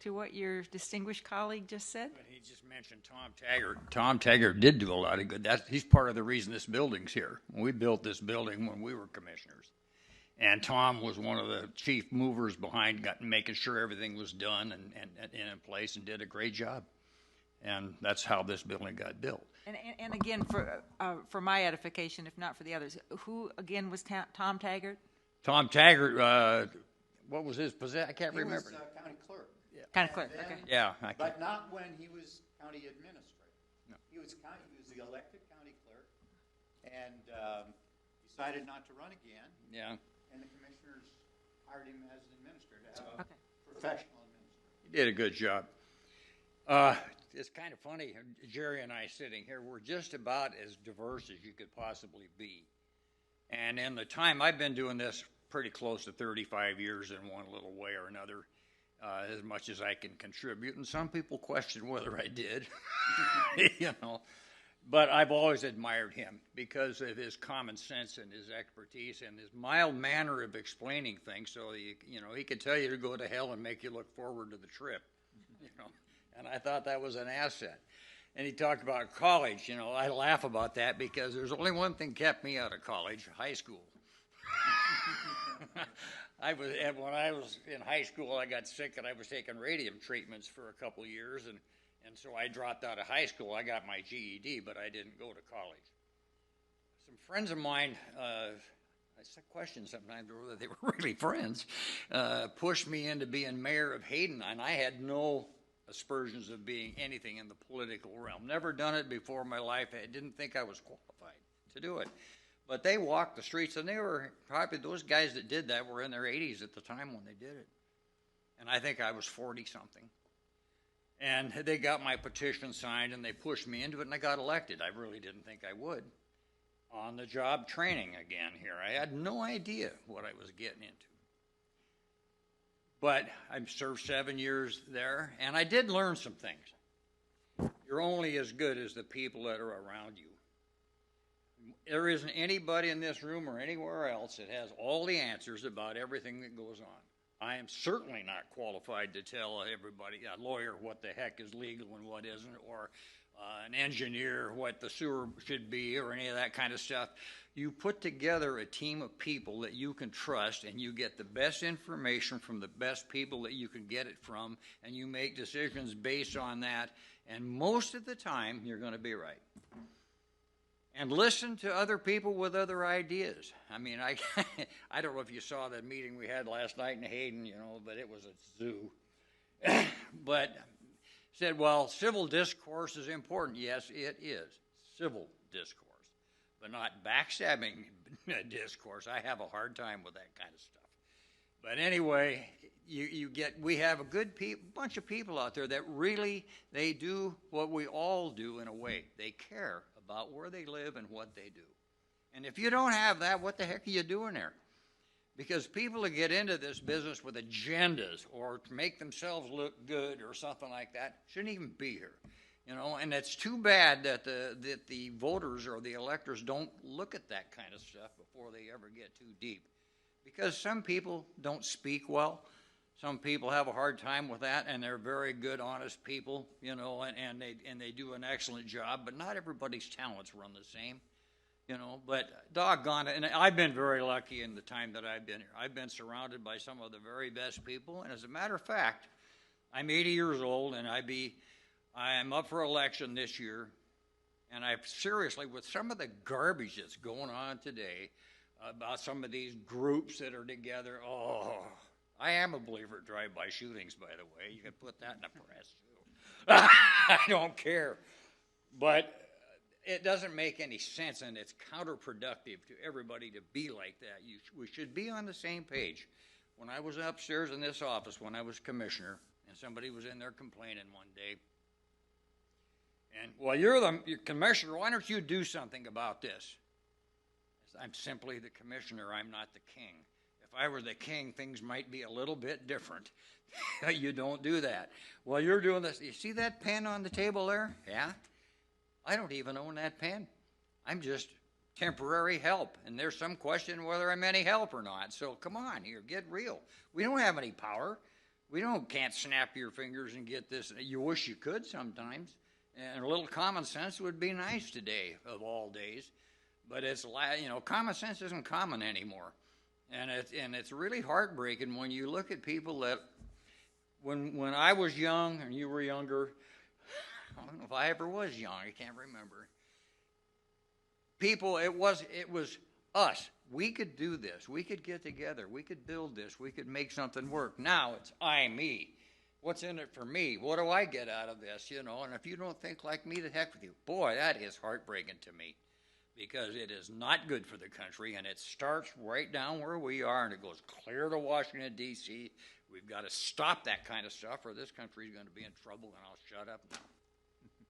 to what your distinguished colleague just said? But he just mentioned Tom Taggart. Tom Taggart did do a lot of good. He's part of the reason this building's here. We built this building when we were commissioners. And Tom was one of the chief movers behind making sure everything was done and in place, and did a great job. And that's how this building got built. And again, for my edification, if not for the others, who again was Tom Taggart? Tom Taggart, what was his position? I can't remember. He was county clerk. Yeah. County clerk, okay. Yeah. But not when he was county administrator. No. He was the elected county clerk, and decided not to run again. Yeah. And the commissioners hired him as an administrator, a professional administrator. He did a good job. It's kind of funny, Jerry and I sitting here, we're just about as diverse as you could possibly be. And in the time I've been doing this, pretty close to 35 years in one little way or another, as much as I can contribute. And some people question whether I did, you know. But I've always admired him because of his common sense and his expertise and his mild manner of explaining things. So, he could tell you to go to hell and make you look forward to the trip, And I thought that was an asset. And he talked about college. I laugh about that because there's only one thing kept me out of college: high school. When I was in high school, I got sick and I was taking radium treatments for a couple of years, and so I dropped out of high school. I got my GED, but I didn't go to college. Some friends of mine, I question sometimes whether they were really friends, pushed me into being mayor of Hayden, and I had no aspersions of being anything in the political realm. Never done it before in my life. I didn't think I was qualified to do it. But they walked the streets, and they were probably, those guys that did that were in their 80s at the time when they did it. And I think I was 40-something. And they got my petition signed, and they pushed me into it, and I got elected. I really didn't think I would. On-the-job training again here. I had no idea what I was getting into. But I've served 7 years there, and I did learn some things. You're only as good as the people that are around you. There isn't anybody in this room or anywhere else that has all the answers about everything that goes on. I am certainly not qualified to tell everybody, a lawyer, what the heck is legal and what isn't, or an engineer what the sewer should be, or any of that kind of stuff. You put together a team of people that you can trust, and you get the best information from the best people that you can get it from, and you make decisions based on that, and most of the time, you're going to be right. And listen to other people with other ideas. I mean, I don't know if you saw the meeting we had last night in Hayden, but it was a zoo. But said, well, civil discourse is important. Yes, it is. Civil discourse. But not backstabbing discourse. I have a hard time with that kind of stuff. But anyway, we have a good bunch of people out there that really, they do what we all do in a way. They care about where they live and what they do. And if you don't have that, what the heck are you doing there? Because people that get into this business with agendas or to make themselves look good or something like that shouldn't even be here. And it's too bad that the voters or the electors don't look at that kind of stuff before they ever get too deep. Because some people don't speak well. Some people have a hard time with that, and they're very good, honest people, and they do an excellent job. But not everybody's talents run the same, But doggone it, and I've been very lucky in the time that I've been here. I've been surrounded by some of the very best people, and as a matter of fact, I'm 80 years old, and I am up for election this year, and I seriously, with some of the garbage that's going on today about some of these groups that are together, I am a believer in drive-by shootings, by the way. You can put that in the press, too. I don't care. But it doesn't make any sense, and it's counterproductive to everybody to be like that. We should be on the same page. When I was upstairs in this office, when I was commissioner, and somebody was in there complaining one day, and, well, you're the commissioner. Why don't you do something about this? I'm simply the commissioner. I'm not the king. If I were the king, things might be a little bit different. You don't do that. Well, you're doing this. You see that pen on the table there? Yeah? I don't even own that pen. I'm just temporary help. And there's some question whether I'm any help or not. So come on here, get real. We don't have any power. can't snap your fingers and get this. You wish you could sometimes. And a little common sense would be nice today, of all days. But it's, common sense isn't common anymore. And it's really heartbreaking when you look at people that, when I was young and you were younger, I don't know if I ever was young, I can't remember. People, it was us. We could do this. We could get together. We could build this. We could make something work. Now it's I, me. What's in it for me? What do I get out of this? And if you don't think like me, the heck with you. Boy, that is heartbreaking to me, because it is not good for the country, and it starts right down where we are, and it goes clear to Washington, D.C. We've got to stop that kind of stuff, or this country is going to be in trouble, and I'll shut up now.